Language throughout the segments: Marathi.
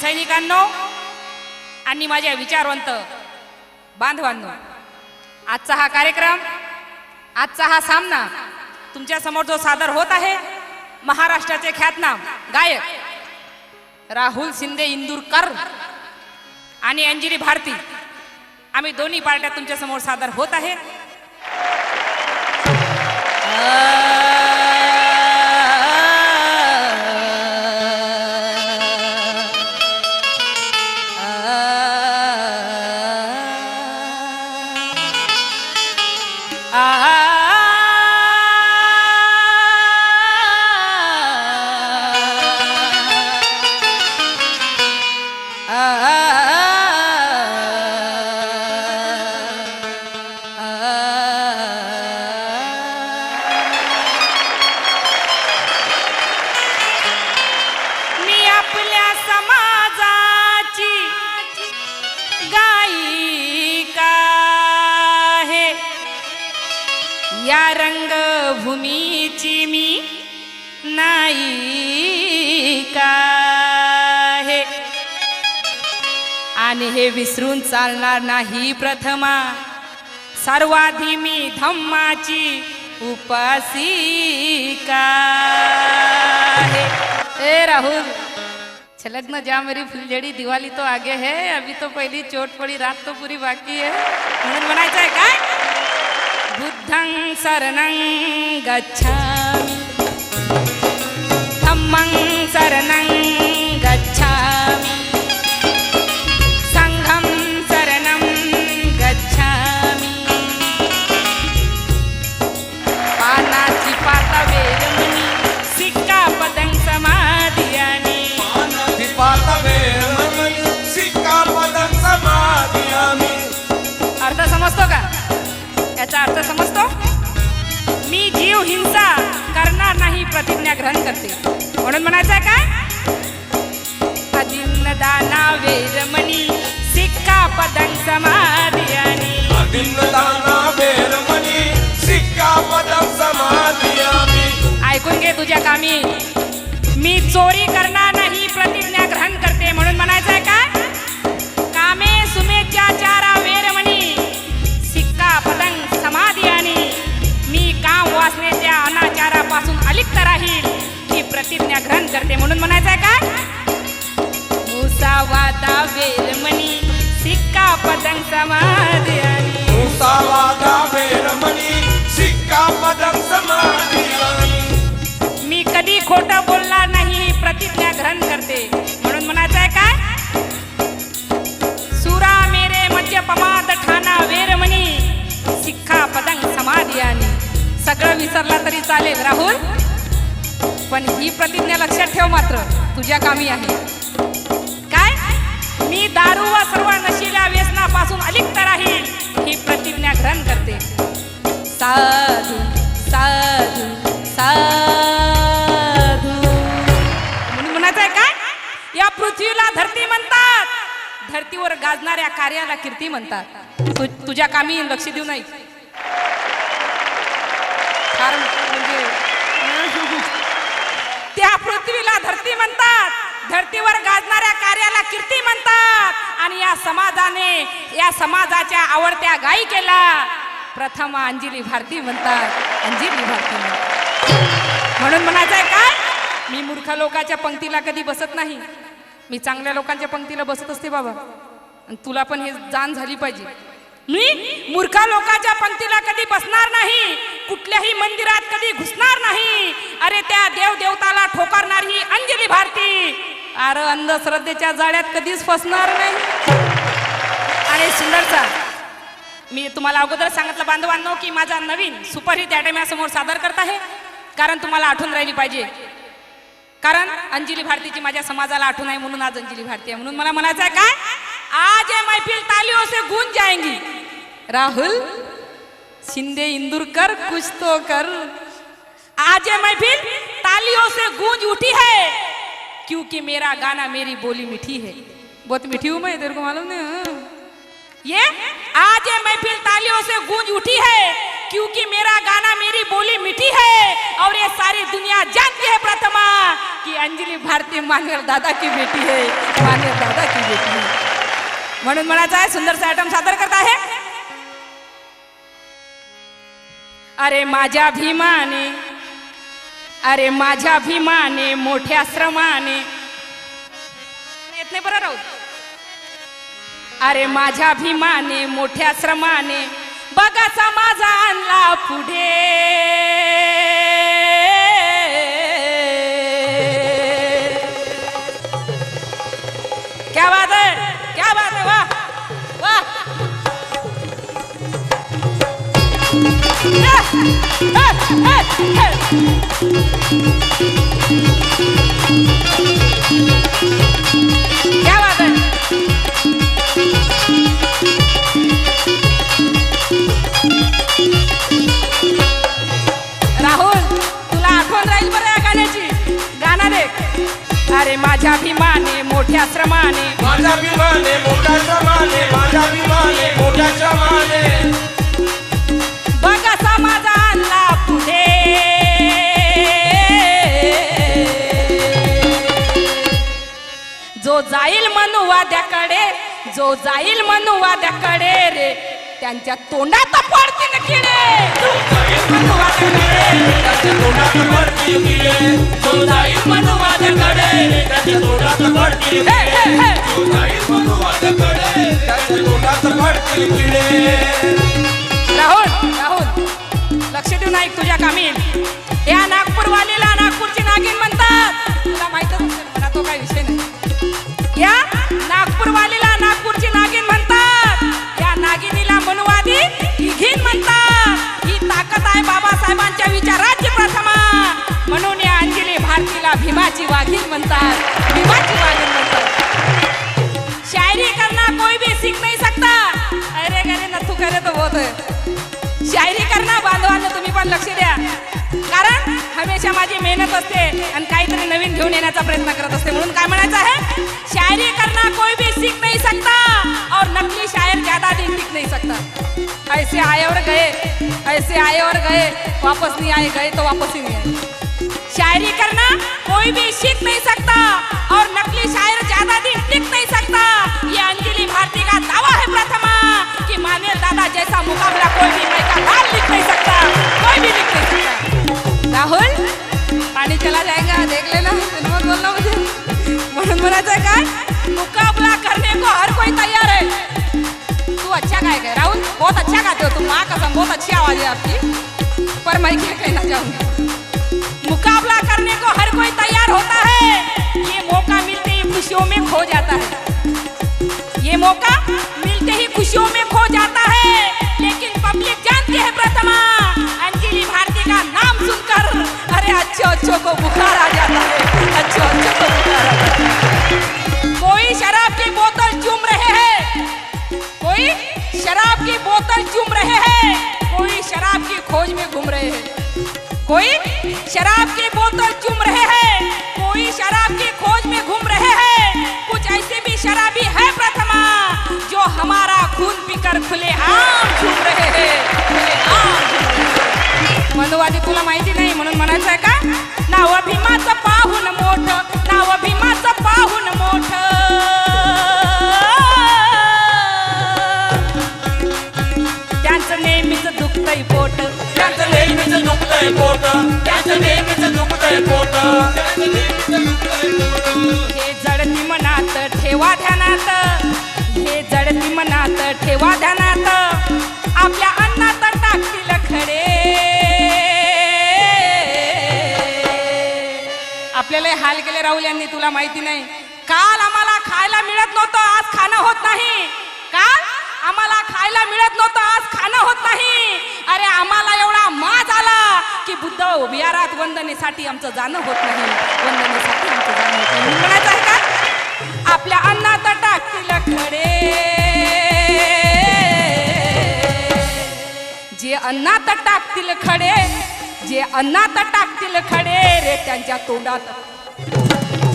सैनिकांनो आणि माझ्या विचारवंत बांधवांनो, आजचा हा कार्यक्रम, आजचा हा सामना तुमच्या समोर जो सादर होत आहे, महाराष्ट्राचे ख्यातनाम गायक राहुल शिंदे इंदुरकर आणि अंजली भारती, आम्ही दोन्ही पार्ट्या तुमच्या समोर सादर होत आहे। या रंगभूमीची मी नायिका आहे आणि हे विसरून चालणार नाही। प्रथमा सर्वाधी मी धम्माची उपासिका आहे। ए राहुल, छलक न जा मेरी फुलझड़ी, दिवाली तो आगे है, अभी तो पहली चोट पड़ी, रात तो पूरी बाकी है। म्हणून म्हणायचं आहे काय? बुद्धं शरणं गच्छामि, धम्मं शरणं गच्छामि, संघं शरणं गच्छामि। पानाची पाता वेरमणी, सिक्कापदं समादियामि। पानाची पाता वेरमणी, सिक्कापदं समादियामि। अर्थ समजतो का? याचा अर्थ समजतो? मी जीव हिंसा करणार नाही प्रतिज्ञा ग्रहण करते। म्हणून म्हणायचं आहे काय? अदिन्न दाना वेरमणी, सिक्कापदं समादियामि। अदिन्न दाना वेरमणी, सिक्कापदं समादियामि। ऐकून घे तुझ्या कामी, मी चोरी करणार नाही प्रतिज्ञा ग्रहण करते। म्हणून म्हणायचं आहे काय? कामे सुमेच्याचारा वेरमणी, सिक्कापदं समादियामि। मी काम वासनेच्या अनाचारापासून अलिप्त राहील ही प्रतिज्ञा ग्रहण करते। म्हणून म्हणायचं आहे काय? मुसावादा वेरमणी, सिक्कापदं समादियामि। मुसावादा वेरमणी, सिक्कापदं समादियामि। मी कधी खोटं बोलणार नाही प्रतिज्ञा ग्रहण करते। म्हणून म्हणायचं आहे काय? सुरा मेरे मद्यपमाद ठाणा वेरमणी, सिक्कापदं समादियामि। सगळं विसरला तरी चालेल राहुल, पण ही प्रतिज्ञा लक्षात ठेव, मात्र तुझ्या कामी आहे। काय? मी दारू व सर्व नशिल्या व्यसनापासून अलिप्त राहील ही प्रतिज्ञा ग्रहण करते। साधू साधू साधू। म्हणून म्हणायचं आहे काय? या पृथ्वीला धरती म्हणतात, धरतीवर गाजणाऱ्या कार्याला कीर्ती म्हणतात। तुझ्या कामी लक्ष देऊ नाही, कारण म्हणजे त्या पृथ्वीला धरती म्हणतात, धरतीवर गाजणाऱ्या कार्याला कीर्ती म्हणतात। आणि या समाजाने, या समाजाच्या आवडत्या गायिकेला प्रथम अंजली भारती म्हणतात, अंजली भारती म्हणतात। म्हणून म्हणायचं आहे काय? मी मूर्ख लोकांच्या पंक्तीला कधी बसत नाही, मी चांगल्या लोकांच्या पंक्तीला बसत असते बाबा, आणि तुला पण हे जाण झाली पाहिजे। मी मूर्ख लोकांच्या पंक्तीला कधी बसणार नाही, कुठल्याही मंदिरात कधी घुसणार नाही। अरे त्या देव देवताला ठोकरणारी अंजली भारती, अरे अंधश्रद्धेच्या जाळ्यात कधीच फसणार नाही। आणि सुंदरचा मी तुम्हाला अगोदर सांगितलं बांधवांनो की माझा नवीन सुपरहिट आयटम यासमोर सादर करत आहे, कारण तुम्हाला आठवण राहिली पाहिजे, कारण अंजली भारतीची माझ्या समाजाला आठवण आहे, म्हणून आज अंजली भारती आहे। म्हणून मला म्हणायचं आहे काय? आज ये महफिल तालियों से गूंज जाएंगी। राहुल शिंदे इंदुरकर कुछ तो कर। आज ये महफिल तालियों से गूंज उठी है, क्योंकि मेरा गाना मेरी बोली मीठी है। बहुत मीठी हूं मैं, तेरे को मालूम नहीं? ये आज ये महफिल तालियों से गूंज उठी है, क्योंकि मेरा गाना मेरी बोली मीठी है। और ये सारी दुनिया जानती है प्रथमा कि अंजली भारती मानवेल दादा की बेटी है, मानवेल दादा की बेटी है. म्हणून म्हणायचं आहे, सुंदरसा आयटम सादर करत आहे. अरे माझ्या भीमाने, अरे माझ्या भीमाने मोठ्या श्रमाने, येत नाही बरं राहू. अरे माझ्या भीमाने मोठ्या श्रमाने बघा समाज आणला पुढे. क्या बात है, क्या बात है, वाह वाह. क्या बात है. राहुल, तुला आठवण राहील बरं या गाण्याची. गाणं दे. अरे माझ्या भीमाने मोठ्या श्रमाने, माझ्या भीमाने मोठ्या श्रमाने, माझ्या भीमाने मोठ्या श्रमाने बघा समाज आणला पुढे. जो जाईल मनुवाद्याकडे, जो जाईल मनुवाद्याकडे रे, त्यांच्या तोंडात पडतील किडे. जो जाईल मनुवाद्याकडे, त्याच्या तोंडात पडतील किडे. जो जाईल मनुवाद्याकडे त्याच्या तोंडात पडतील किडे. जो जाईल मनुवाद्याकडे त्याच्या तोंडात पडतील किडे. राहुल, राहुल लक्ष देऊन ऐक, तुझ्या कामी येईल. या नागपूरवालीला नागपूरची नागिन म्हणतात. तुला माहितच असेल, मला तो काही विषय नाही. या नागपूरवालीला नागपूरची नागिन म्हणतात. या नागिनीला मनुवादी घिन म्हणतात. ही ताकद आहे बाबासाहेबांच्या विचाराची प्रथमा. म्हणून या अंजली भारतीला भीमाची वाघीण म्हणतात, भीमाची वाघीण म्हणतात. शायरी करना कोई भी सीख नहीं सकता. अरे गरे नथू करे तो बहुत है. शायरी करना बांधवांनो तुम्ही पण लक्ष द्या, कारण हमेशा माझी मेहनत असते आणि काहीतरी नवीन घेऊन येण्याचा प्रयत्न करत असते. म्हणून काय म्हणायचं आहे, शायरी करना कोई भी सीख नहीं सकता और नकली शायर ज्यादा दिन टिक नहीं सकता. ऐसे आए और गए, ऐसे आए और गए, वापस नहीं आए, गए तो वापस ही नहीं आए. शायरी करना कोई भी सीख नहीं सकता और नकली शायर ज्यादा दिन टिक नहीं सकता. ये अंजलि भारती का दावा है प्रथमा कि मानवेल दादा जैसा मुकाबला कोई भी मैं का लाल लिख नहीं सकता, कोई भी लिख नहीं सकता. राहुल, पानी चला जाएगा देख लेना, मत बोलना मुझे. म्हणून म्हणायचं आहे काय, मुकाबला करने को हर कोई तैयार है. तू अच्छा गायक है राहुल, बहुत अच्छा गाते हो तुम. माँ कसम बहुत अच्छी आवाज है आपकी, पर मैं क्या कहना चाहूंगी, मुकाबला करने को हर कोई तैयार होता है. ये मौका मिलते ही खुशियों में खो जाता है. ये मौका मिलते ही खुशियों में खो जाता है. लेकिन पब्लिक जानती है प्रथमा, अंजलि भारती का नाम सुनकर अरे अच्छे अच्छों को बुखार आ जाता है, अच्छे अच्छों को बुखार आ जाता है. कोई शराब की बोतल चूम रहे हैं, कोई शराब की बोतल चूम रहे हैं, कोई शराब की खोज में घूम रहे हैं. कोई शराब की बोतल चूम रहे हैं, कोई शराब की खोज में घूम रहे हैं. कुछ ऐसे भी शराबी है प्रथमा जो हमारा खून पीकर खुले आम झूम रहे हैं, खुले आम. मनुवादी तुला माहिती नाही म्हणून म्हणायचं आहे का, नाव भीमाचं पाहून मोठ, नाव भीमाचं पाहून मोठ. त्यांचं नेहमीच दुखतंय पोट, त्याचं नेहमीच दुखतंय पोट, त्याचं नेहमीच दुखतंय पोट. हे जडती मनात ठेवा ध्यानात, हे जडती मनात ठेवा ध्यानात. आपल्या अन्नात टाकतील खडे. आपल्याला हाल केले राहुल यांनी, तुला माहिती नाही. काल आम्हाला खायला मिळत नव्हतं, आज खाणं होत नाही. काल आम्हाला खायला मिळत नव्हतं, आज खाणं होत नाही. अरे आम्हाला एवढा माज आला की बुद्ध विहारात वंदनेसाठी आमचं जाणं होत नाही, वंदनेसाठी आमचं जाणं होत नाही. म्हणायचं आहे का, आपल्या अन्नात टाकतील खडे. जे अन्नात टाकतील खडे, जे अन्नात टाकतील खडे रे त्यांच्या तोंडात,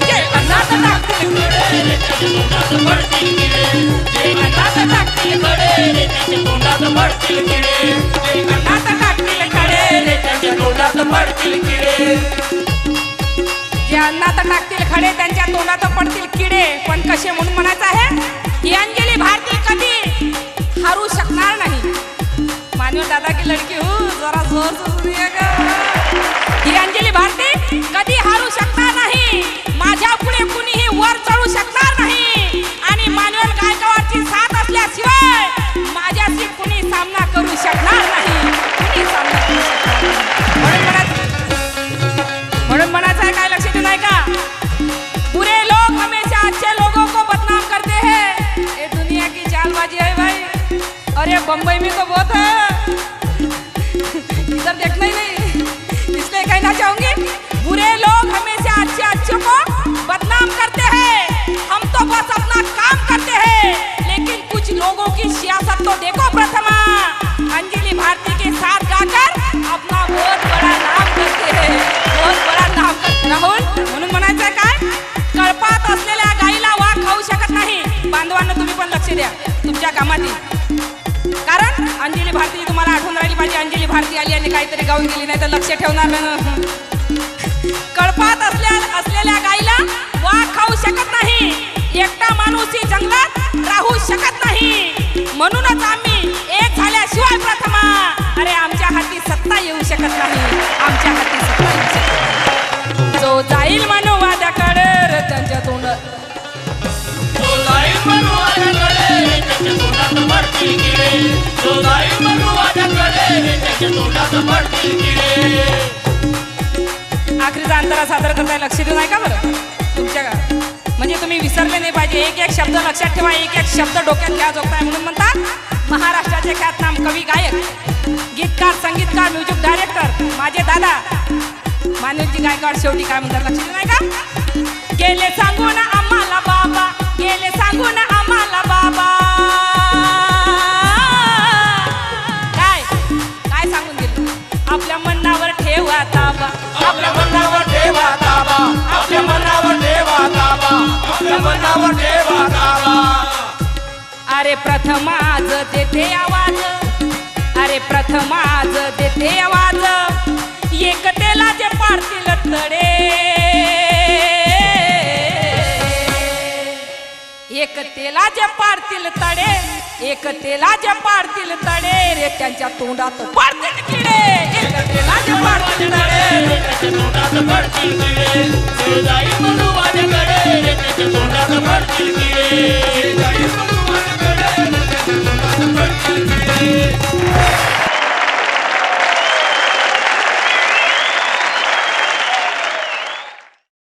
जे अन्नात टाकतील खडे रे त्यांच्या तोंडात पडतील किडे. जे अन्नात टाकतील खडे रे त्यांच्या तोंडात पडतील किडे. जे अन्नात टाकतील खडे रे त्यांच्या तोंडात पडतील किडे. जे अन्नात रस्त्यात टाकतील खडे, त्यांच्या तोंडात पडतील किडे, पण कसे म्हणून म्हणायचं आहे, ही अंजली भारती कधी हारू शकणार नाही. मानव दादा की लडकी हो, जरा जोर से सुनिएगा. ही अंजली भारती कधी हारू शकणार नाही. माझ्या पुढे कुणीही वर चढू शकणार नाही. आणि मानवल गायकवाडची साथ असल्याशिवाय माझ्याशी कुणी सामना करू शकणार नाही. कुणी सामना करू शकणार नाही. म्हणून म्हणायचं आहे, काय लक्षात येत नाही का, बुरे लोग हमेशा अच्छे लोगों को बदनाम करते हैं. ये दुनिया की चालबाजी है भाई. अरे बम्बई में तो बहुत है, इधर देखना ही नहीं, इसलिए कहना चाहूंगी, बुरे लोग हमेशा अच्छे अच्छों को बदनाम करते हैं. हम तो बस अपना काम करते हैं, लेकिन कुछ लोगों की सियासत तो देखो. प्रथमा अंजलि भारती के साथ गाकर अपना बहुत बड़ा नाम करते हैं, बहुत बड़ा नाम करते. राहुल, म्हणून म्हणायचं काय, कळपात असलेल्या गाईला वाघ खाऊ शकत नाही. बांधवांना तुम्ही पण लक्ष द्या तुमच्या कामात, कारण अंजली भारती तुम्हाला आठवण राहिली पाहिजे. अंजली भारती आली आणि काहीतरी गाऊन गेली, नाही तर लक्ष ठेवणार नाही. कळपात असलेल्या गाईला वाघ खाऊ शकत नाही. एकटा माणूस ही जंगलात राहू शकत नाही. म्हणूनच आम्ही एक झाल्याशिवाय प्रथमा, अरे आमच्या हाती सत्ता येऊ शकत नाही. आमच्या हाती सत्ता येऊ शकत नाही. जो जाईल मनुवाद्याकडे रे त्यांच्या तोंडात, जो जाईल मनुवाद्याकडे त्याच्या तोंडात पडतील किडे. जो जाईल मनुवाद्याकडे त्याच्या तोंडात पडतील किडे. आखरीचा अंतरा सादर करताय, लक्ष देऊ नाही का बरं तुमच्या, म्हणजे तुम्ही विसरले नाही पाहिजे. एक एक शब्द लक्षात ठेवा, एक एक शब्द डोक्यात घ्या जोगताय. म्हणून म्हणतात महाराष्ट्राचे ख्यातनाम कवी, गायक, गीतकार, संगीतकार, म्युझिक डायरेक्टर माझे दादा मानवजी गायकवाड. शेवटी काय म्हणतात लक्ष देऊ नाही का, गेले सांगून आम्हाला बाबा, गेले सांगून आम्हाला बाबा. काय काय सांगून गेले, आपल्या मनावर ठेवा ताबा, आपल्या मनावर ठेवा ताबा, आपल्या मनावर ठेवा ताबा, आपल्या मनावर ठेवा ताबा. अरे प्रथमाज देते आवाज, अरे प्रथमाज देते आवाज, एकतेला जे पाडतील तडे, एकतेला जे पाडतील तडे, एकतेला जे पाडतील तडे रे त्यांच्या तोंडात पाडतील किडे. एकतेला जे पाडतील तडे त्याच्या तोंडात पडतील किडे. जो जाईल मनुवाद्याकडे त्याच्या तोंडात पडतील किडे.